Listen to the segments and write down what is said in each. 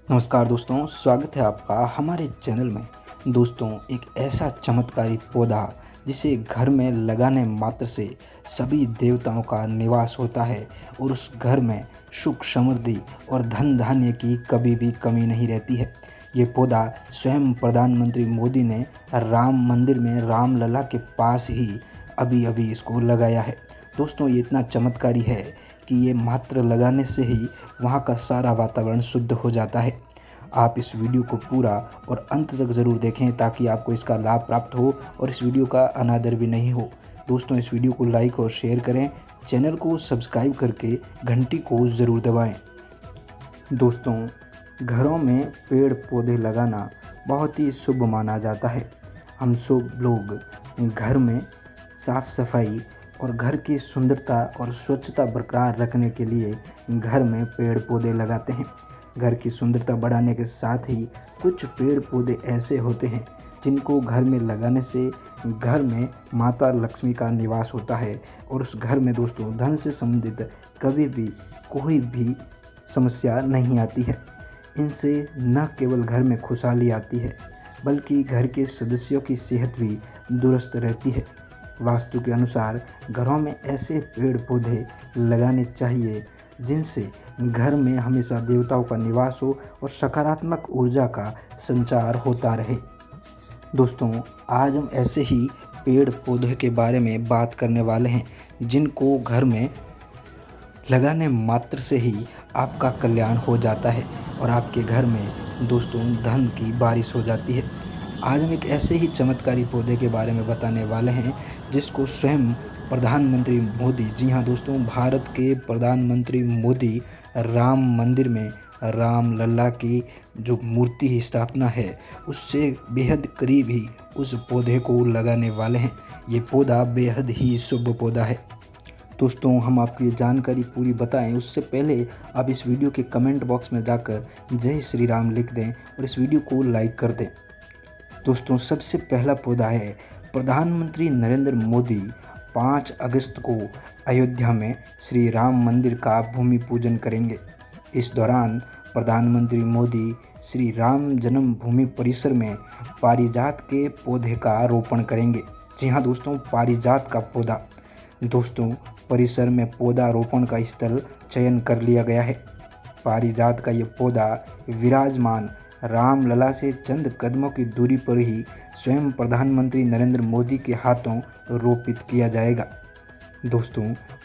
नमस्कार दोस्तों, स्वागत है आपका हमारे चैनल में। दोस्तों, एक ऐसा चमत्कारी पौधा जिसे घर में लगाने मात्र से सभी देवताओं का निवास होता है और उस घर में सुख समृद्धि और धन धान्य की कभी भी कमी नहीं रहती है। ये पौधा स्वयं प्रधानमंत्री मोदी ने राम मंदिर में रामलला के पास ही अभी अभी इसको लगाया है। दोस्तों, ये इतना चमत्कारी है कि ये मात्र लगाने से ही वहाँ का सारा वातावरण शुद्ध हो जाता है। आप इस वीडियो को पूरा और अंत तक ज़रूर देखें ताकि आपको इसका लाभ प्राप्त हो और इस वीडियो का अनादर भी नहीं हो। दोस्तों, इस वीडियो को लाइक और शेयर करें, चैनल को सब्सक्राइब करके घंटी को ज़रूर दबाएं। दोस्तों, घरों में पेड़ पौधे लगाना बहुत ही शुभ माना जाता है। हम सब लोग घर में साफ़ सफाई और घर की सुंदरता और स्वच्छता बरकरार रखने के लिए घर में पेड़ पौधे लगाते हैं। घर की सुंदरता बढ़ाने के साथ ही कुछ पेड़ पौधे ऐसे होते हैं जिनको घर में लगाने से घर में माता लक्ष्मी का निवास होता है और उस घर में दोस्तों धन से संबंधित कभी भी कोई भी समस्या नहीं आती है। इनसे न केवल घर में खुशहाली आती है बल्कि घर के सदस्यों की सेहत भी दुरुस्त रहती है। वास्तु के अनुसार घरों में ऐसे पेड़ पौधे लगाने चाहिए जिनसे घर में हमेशा देवताओं का निवास हो और सकारात्मक ऊर्जा का संचार होता रहे। दोस्तों, आज हम ऐसे ही पेड़ पौधे के बारे में बात करने वाले हैं जिनको घर में लगाने मात्र से ही आपका कल्याण हो जाता है और आपके घर में दोस्तों धन की बारिश हो जाती है। आज हम एक ऐसे ही चमत्कारी पौधे के बारे में बताने वाले हैं जिसको स्वयं प्रधानमंत्री मोदी, जी हाँ दोस्तों, भारत के प्रधानमंत्री मोदी राम मंदिर में रामलला की जो मूर्ति की स्थापना है उससे बेहद करीब ही उस पौधे को लगाने वाले हैं। ये पौधा बेहद ही शुभ पौधा है। दोस्तों, हम आपको ये जानकारी पूरी बताएं उससे पहले आप इस वीडियो के कमेंट बॉक्स में जाकर जय श्री राम लिख दें और इस वीडियो को लाइक कर दें। दोस्तों, सबसे पहला पौधा है प्रधानमंत्री नरेंद्र मोदी 5 अगस्त को अयोध्या में श्री राम मंदिर का भूमि पूजन करेंगे। इस दौरान प्रधानमंत्री मोदी श्री राम जन्मभूमि परिसर में पारिजात के पौधे का रोपण करेंगे। जी हाँ दोस्तों, पारिजात का पौधा। दोस्तों, परिसर में पौधा रोपण का स्थल चयन कर लिया गया है। पारिजात का ये पौधा विराजमान रामलला से चंद कदमों की दूरी पर ही स्वयं प्रधानमंत्री नरेंद्र मोदी के हाथों रोपित किया जाएगा। दोस्तों,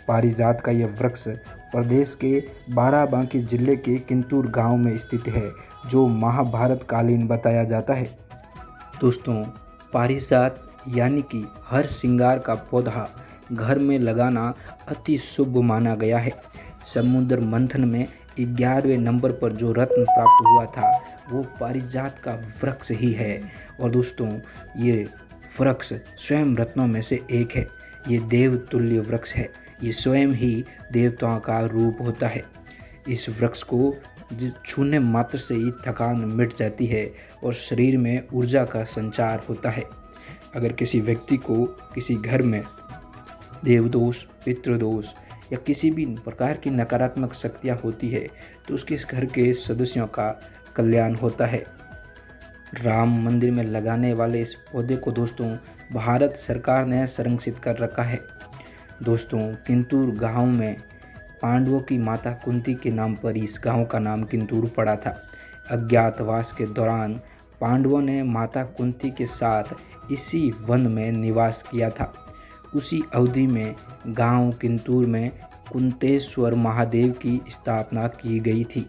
पारिजात का यह वृक्ष प्रदेश के बाराबंकी जिले के किंतूर गांव में स्थित है जो महाभारत कालीन बताया जाता है। दोस्तों, पारिजात यानी कि हर श्रृंगार का पौधा घर में लगाना अति शुभ माना गया है। समुद्र मंथन में 11वें नंबर पर जो रत्न प्राप्त हुआ था वो पारिजात का वृक्ष ही है। और दोस्तों, ये वृक्ष स्वयं रत्नों में से एक है। ये देवतुल्य वृक्ष है। ये स्वयं ही देवताओं का रूप होता है। इस वृक्ष को छूने मात्र से ही थकान मिट जाती है और शरीर में ऊर्जा का संचार होता है। अगर किसी व्यक्ति को किसी घर में देवदोष, पितृदोष या किसी भी प्रकार की नकारात्मक शक्तियाँ होती है तो उसके इस घर के सदस्यों का कल्याण होता है। राम मंदिर में लगाने वाले इस पौधे को दोस्तों भारत सरकार ने संरक्षित कर रखा है। दोस्तों, किंतूर गांव में पांडवों की माता कुंती के नाम पर इस गांव का नाम किंतूर पड़ा था। अज्ञातवास के दौरान पांडवों ने माता कुंती के साथ इसी वन में निवास किया था। उसी अवधि में गांव किंतूर में कुंतेश्वर महादेव की स्थापना की गई थी।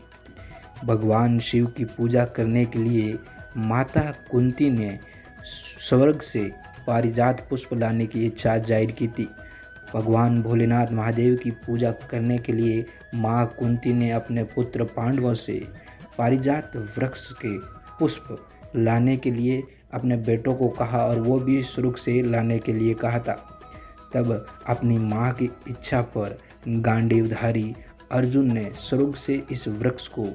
भगवान शिव की पूजा करने के लिए माता कुंती ने स्वर्ग से पारिजात पुष्प लाने की इच्छा जाहिर की थी। भगवान भोलेनाथ महादेव की पूजा करने के लिए माँ कुंती ने अपने पुत्र पांडवों से पारिजात वृक्ष के पुष्प लाने के लिए अपने बेटों को कहा और वो भी स्वर्ग से लाने के लिए कहा था। तब अपनी माँ की इच्छा पर गांडीवधारी अर्जुन ने स्वर्ग से इस वृक्ष को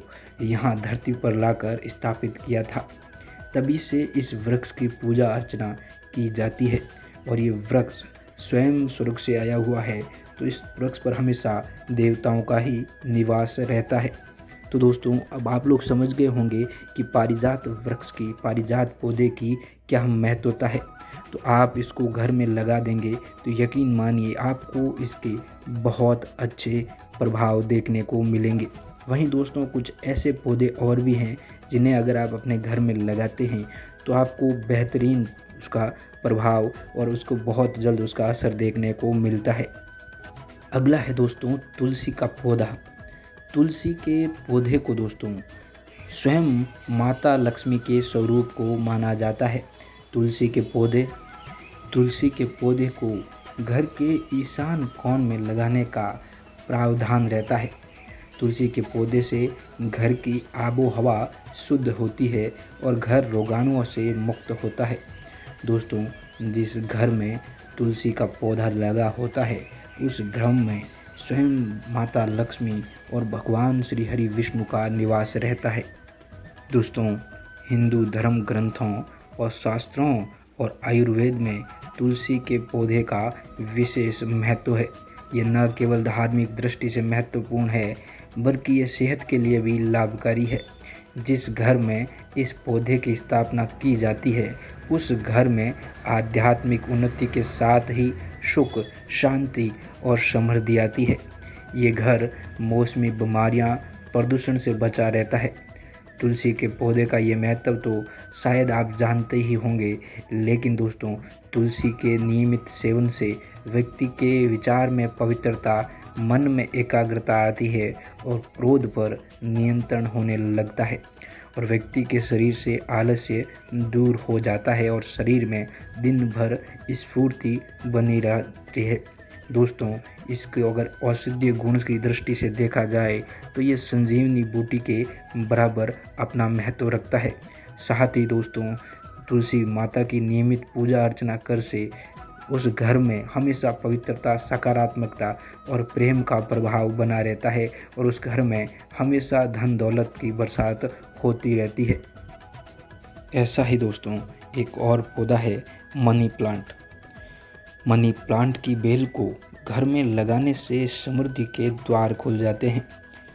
यहाँ धरती पर लाकर स्थापित किया था। तभी से इस वृक्ष की पूजा अर्चना की जाती है और ये वृक्ष स्वयं स्वर्ग से आया हुआ है तो इस वृक्ष पर हमेशा देवताओं का ही निवास रहता है। तो दोस्तों अब आप लोग समझ गए होंगे कि पारिजात वृक्ष की, पारिजात पौधे की क्या महत्वता है। तो आप इसको घर में लगा देंगे तो यकीन मानिए आपको इसके बहुत अच्छे प्रभाव देखने को मिलेंगे। वहीं दोस्तों कुछ ऐसे पौधे और भी हैं जिन्हें अगर आप अपने घर में लगाते हैं तो आपको बेहतरीन उसका प्रभाव और उसको बहुत जल्द उसका असर देखने को मिलता है। अगला है दोस्तों तुलसी का पौधा। तुलसी के पौधे को दोस्तों स्वयं माता लक्ष्मी के स्वरूप को माना जाता है। तुलसी के पौधे को घर के ईशान कोण में लगाने का प्रावधान रहता है। तुलसी के पौधे से घर की आबो हवा शुद्ध होती है और घर रोगाणुओं से मुक्त होता है। दोस्तों जिस घर में तुलसी का पौधा लगा होता है उस घर में स्वयं माता लक्ष्मी और भगवान श्री हरि विष्णु का निवास रहता है। दोस्तों हिंदू धर्म ग्रंथों और शास्त्रों और आयुर्वेद में तुलसी के पौधे का विशेष महत्व है। ये न केवल धार्मिक दृष्टि से महत्वपूर्ण है बल्कि ये सेहत के लिए भी लाभकारी है। जिस घर में इस पौधे की स्थापना की जाती है उस घर में आध्यात्मिक उन्नति के साथ ही सुख, शांति और समृद्धि आती है। ये घर मौसमी बीमारियां, प्रदूषण से बचा रहता है। तुलसी के पौधे का ये महत्व तो शायद आप जानते ही होंगे, लेकिन दोस्तों तुलसी के नियमित सेवन से व्यक्ति के विचार में पवित्रता, मन में एकाग्रता आती है और क्रोध पर नियंत्रण होने लगता है और व्यक्ति के शरीर से आलस्य दूर हो जाता है और शरीर में दिन भर स्फूर्ति बनी रहती है। दोस्तों इसके अगर औषधीय गुण की दृष्टि से देखा जाए तो ये संजीवनी बूटी के बराबर अपना महत्व रखता है। साथ ही दोस्तों तुलसी माता की नियमित पूजा अर्चना कर से उस घर में हमेशा पवित्रता, सकारात्मकता और प्रेम का प्रभाव बना रहता है और उस घर में हमेशा धन दौलत की बरसात होती रहती है। ऐसा ही दोस्तों एक और पौधा है मनी प्लांट। मनी प्लांट की बेल को घर में लगाने से समृद्धि के द्वार खुल जाते हैं।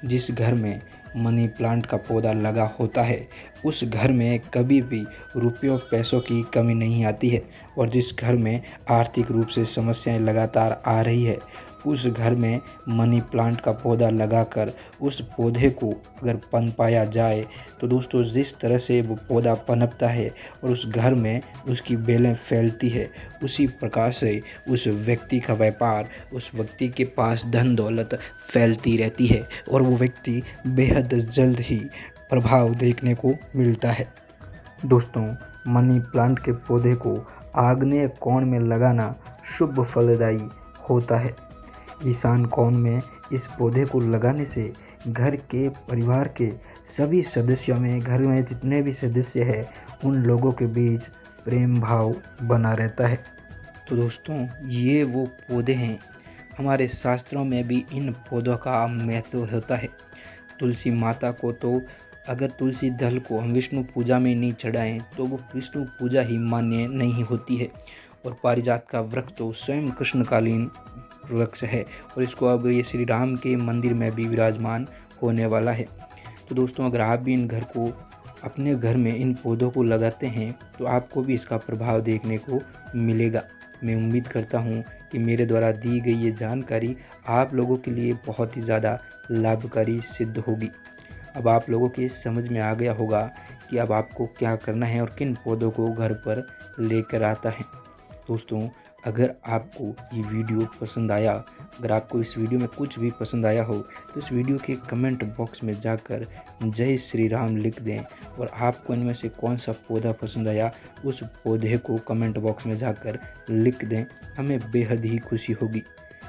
जिस घर में मनी प्लांट का पौधा लगा होता है उस घर में कभी भी रुपयों पैसों की कमी नहीं आती है और जिस घर में आर्थिक रूप से समस्याएं लगातार आ रही है उस घर में मनी प्लांट का पौधा लगाकर उस पौधे को अगर पनपाया जाए तो दोस्तों जिस तरह से वो पौधा पनपता है और उस घर में उसकी बेलें फैलती है, उसी प्रकार से उस व्यक्ति का व्यापार, उस व्यक्ति के पास धन दौलत फैलती रहती है और वो व्यक्ति बेहद जल्द ही प्रभाव देखने को मिलता है। दोस्तों मनी प्लांट के पौधे को आग्नेय कोण में लगाना शुभ फलदायी होता है। ईशान कोण में इस पौधे को लगाने से घर के परिवार के सभी सदस्यों में, घर में जितने भी सदस्य हैं उन लोगों के बीच प्रेम भाव बना रहता है। तो दोस्तों ये वो पौधे हैं, हमारे शास्त्रों में भी इन पौधों का महत्व होता है। तुलसी माता को तो अगर तुलसी दल को हम विष्णु पूजा में नहीं चढ़ाएं तो वो विष्णु पूजा ही मान्य नहीं होती है। और पारिजात का वृक्ष तो स्वयं कृष्णकालीन वृक्ष है और इसको अब ये श्री राम के मंदिर में भी विराजमान होने वाला है। तो दोस्तों अगर आप भी इन घर को अपने घर में इन पौधों को लगाते हैं तो आपको भी इसका प्रभाव देखने को मिलेगा। मैं उम्मीद करता हूँ कि मेरे द्वारा दी गई ये जानकारी आप लोगों के लिए बहुत ही ज़्यादा लाभकारी सिद्ध होगी। अब आप लोगों के समझ में आ गया होगा कि अब आपको क्या करना है और किन पौधों को घर पर लेकर आता है। दोस्तों अगर आपको ये वीडियो पसंद आया, अगर आपको इस वीडियो में कुछ भी पसंद आया हो तो इस वीडियो के कमेंट बॉक्स में जाकर जय श्री राम लिख दें और आपको इनमें से कौन सा पौधा पसंद आया उस पौधे को कमेंट बॉक्स में जाकर लिख दें। हमें बेहद ही खुशी होगी।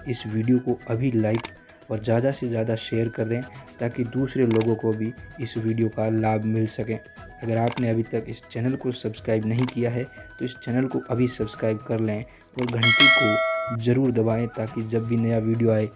इस वीडियो को अभी लाइक और ज़्यादा से ज़्यादा शेयर कर दें ताकि दूसरे लोगों को भी इस वीडियो का लाभ मिल सके। अगर आपने अभी तक इस चैनल को सब्सक्राइब नहीं किया है तो इस चैनल को अभी सब्सक्राइब कर लें और घंटी को ज़रूर दबाएं ताकि जब भी नया वीडियो आए